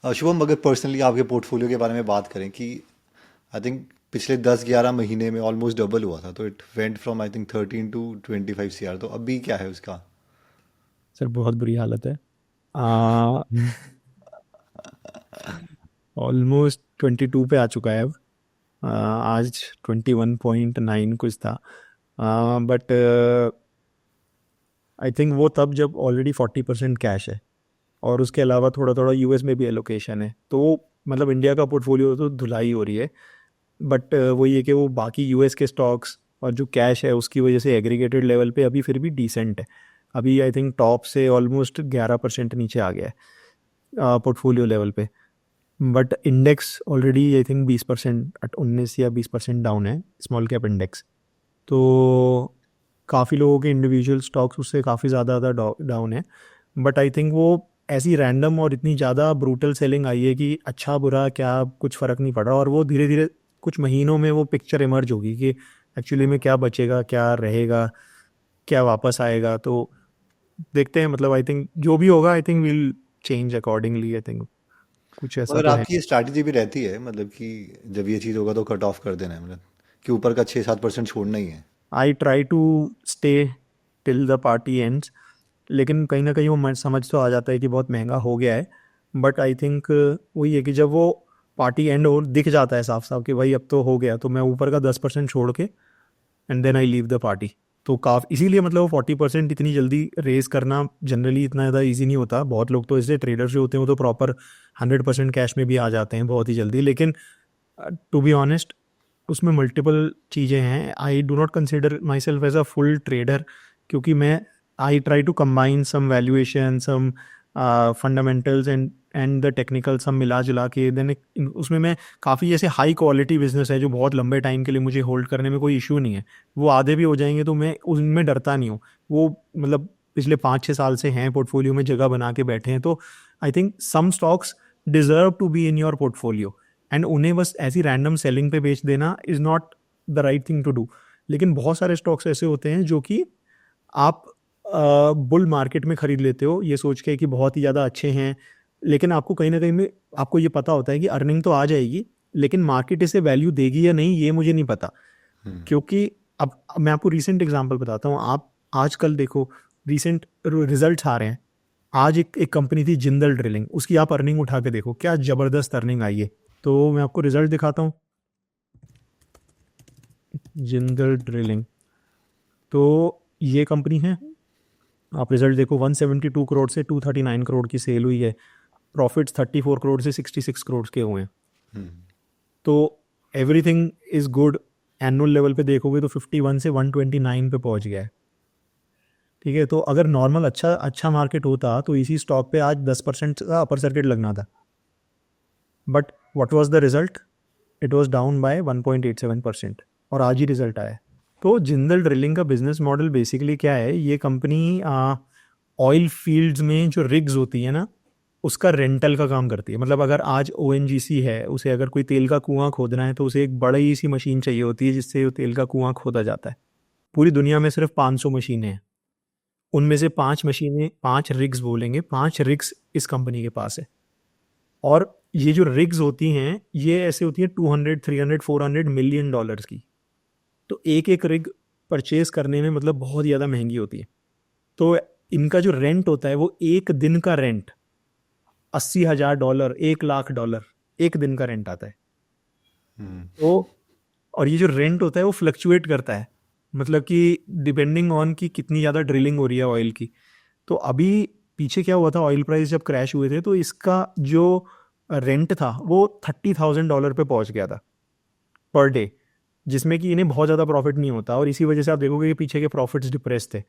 शुभम, अगर पर्सनली आपके पोर्टफोलियो के बारे में बात करें कि आई थिंक पिछले 10-11 महीने में ऑलमोस्ट डबल हुआ था, तो it went from I think 13 to 25 CR, तो अभी क्या है उसका? सर बहुत बुरी हालत है। आ ऑलमोस्ट 22 पे आ चुका है अब। आज 21.9 कुछ था। बट आई थिंक वो तब जब ऑलरेडी 40% कैश है और उसके अलावा थोड़ा थोड़ा यूएस में भी एलोकेशन है, तो मतलब इंडिया का पोर्टफोलियो तो धुलाई हो रही है। बट वो ये कि वो बाकी यूएस के स्टॉक्स और जो कैश है उसकी वजह से एग्रीगेटेड लेवल पे अभी फिर भी डिसेंट है। अभी आई थिंक टॉप से ऑलमोस्ट 11% नीचे आ गया है पोर्टफोलियो लेवल पे। But index already I think 20%, 19 या 20% डाउन है स्मॉल कैप इंडेक्स। तो काफ़ी लोगों के इंडिविजुअल स्टॉक्स उससे काफ़ी ज़्यादा डाउन है। बट आई थिंक वो ऐसी रैंडम और इतनी ज़्यादा ब्रूटल सेलिंग आई है कि अच्छा बुरा क्या कुछ फ़र्क नहीं पड़ रहा, और वो धीरे धीरे कुछ महीनों में वो पिक्चर इमर्ज होगी कि एक्चुअली में क्या बचेगा, क्या रहेगा, क्या वापस आएगा। तो देखते हैं, मतलब आई थिंक जो भी होगा I think will change accordingly. I think कुछ ऐसा मगर तो है। आपकी ये स्ट्रैटेजी भी रहती है, मतलब कि जब ये चीज़ होगा तो कट ऑफ कर देना है, मतलब कि ऊपर का 6-7% छोड़ना ही है। I try to stay till the party ends, लेकिन कहीं ना कहीं वो समझ तो आ जाता है कि बहुत महंगा हो गया है। बट आई थिंक वही है कि जब वो पार्टी एंड हो दिख जाता है साफ साफ कि भाई अब तो हो गया, तो मैं ऊपर का 10% छोड़ के and then I leave the party. तो काफ़ी इसीलिए मतलब वो 40% इतनी जल्दी रेज करना जनरली इतना ज़्यादा ईजी नहीं होता। बहुत लोग तो इससे ट्रेडर्स जो होते हैं वो तो प्रॉपर 100% कैश में भी आ जाते हैं बहुत ही जल्दी। लेकिन टू बी ऑनेस्ट उसमें मल्टीपल चीज़ें हैं। I do not consider myself as a full trader, क्योंकि मैं I try to combine some valuation, some fundamentals and the technical, सब मिला जुला के देन उसमें मैं काफ़ी जैसे हाई क्वालिटी बिजनेस है जो बहुत लंबे टाइम के लिए मुझे होल्ड करने में कोई इशू नहीं है, वो आधे भी हो जाएंगे तो मैं उनमें डरता नहीं हूँ। वो मतलब पिछले 5-6 साल से हैं पोर्टफोलियो में, जगह बना के बैठे हैं। तो I think some stocks deserve to be in your portfolio, and उन्हें बस ऐसी रैंडम सेलिंग पे बेच देना is not the right thing to do. लेकिन बहुत सारे स्टॉक्स ऐसे होते हैं जो कि आप बुल मार्केट में खरीद लेते हो ये सोच के कि बहुत ही ज़्यादा अच्छे हैं, लेकिन आपको कहीं ना कहीं में आपको ये पता होता है कि अर्निंग तो आ जाएगी, लेकिन मार्केट इसे वैल्यू देगी या नहीं ये मुझे नहीं पता। क्योंकि अब मैं आपको रीसेंट एग्जांपल बताता हूँ। आप आजकल देखो रीसेंट रिजल्ट्स आ रहे हैं। आज एक कंपनी थी जिंदल ड्रिलिंग, उसकी आप अर्निंग उठा के देखो क्या ज़बरदस्त अर्निंग आई है। तो मैं आपको रिजल्ट दिखाता हूँ। जिंदल ड्रिलिंग, तो ये कंपनी है। आप रिजल्ट देखो, 172 करोड़ से 239 करोड़ की सेल हुई है। प्रॉफिट्स 34 करोड़ से 66 करोड़ के हुए हैं। तो everything is good. Annual level पे देखोगे तो 51 से 129 पे पहुंच गया है। ठीक है, तो अगर नॉर्मल अच्छा अच्छा मार्केट होता तो इसी स्टॉक पे आज 10% का अपर सर्किट लगना था। But what was the result? It was down by 1.87%, और आज ही रिजल्ट आया है। तो जिंदल ड्रिलिंग का बिजनेस मॉडल बेसिकली क्या है, ये कंपनी ऑयल फील्ड्स में जो रिग्स होती है ना उसका रेंटल का काम करती है। मतलब अगर आज ओएनजीसी है, उसे अगर कोई तेल का कुआं खोदना है तो उसे एक बड़ी सी मशीन चाहिए होती है जिससे वो तेल का कुआं खोदा जाता है। पूरी दुनिया में सिर्फ 500 मशीनें हैं, उनमें से 5 मशीनें, 5 रिग्स बोलेंगे, 5 रिग्स इस कंपनी के पास है। और ये जो रिग्स होती हैं ये ऐसे होती हैं 200, 300, 400 मिलियन डॉलर्स की। तो एक एक रिग परचेज करने में मतलब बहुत ज़्यादा महंगी होती है। तो इनका जो रेंट होता है वो एक दिन का रेंट $80,000, $1,00,000 एक दिन का रेंट आता है। तो और ये जो रेंट होता है वो फ्लक्चुएट करता है, मतलब कि डिपेंडिंग ऑन कि कितनी ज़्यादा ड्रिलिंग हो रही है ऑयल की। तो अभी पीछे क्या हुआ था, ऑयल प्राइस जब क्रैश हुए थे तो इसका जो रेंट था वो $30,000 पे पहुंच गया था पर डे, जिसमें कि इन्हें बहुत ज़्यादा प्रॉफिट नहीं होता, और इसी वजह से आप देखोगे कि पीछे के प्रॉफिट्स डिप्रेस थे।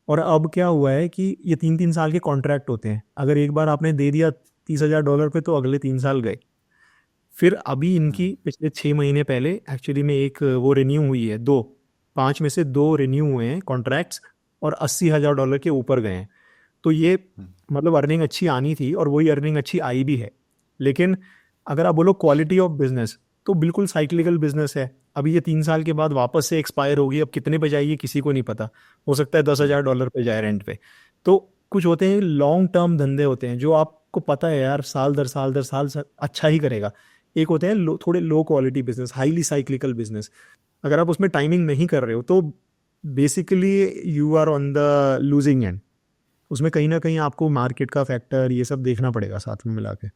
और अब क्या हुआ है कि ये 3-3 साल के कॉन्ट्रैक्ट होते हैं, अगर एक बार आपने दे दिया $30,000 पे तो अगले 3 साल गए। फिर अभी इनकी पिछले 6 महीने पहले एक्चुअली में एक वो रिन्यू हुई है, दो, 5 में से 2 रिन्यू हुए हैं कॉन्ट्रैक्ट्स, और $80,000 के ऊपर गए हैं। तो ये मतलब अर्निंग अच्छी आनी थी और वही अर्निंग अच्छी आई भी है। लेकिन अगर आप बोलो क्वालिटी ऑफ बिजनेस, तो बिल्कुल साइक्लिकल बिजनेस है। अभी ये 3 साल के बाद वापस से एक्सपायर होगी, अब कितने पे जाएगी किसी को नहीं पता। हो सकता है $10,000 पे जाए रेंट पे। तो कुछ होते हैं लॉन्ग टर्म धंधे होते हैं जो आप आपको पता है यार साल दर साल दर साल अच्छा ही करेगा। एक होते हैं थोड़े low quality business, highly cyclical business, अगर आप उसमें टाइमिंग नहीं कर रहे हो तो basically you are on the losing end. उसमें कहीं ना कहीं आपको मार्केट का फैक्टर ये सब देखना पड़ेगा साथ में मिला के।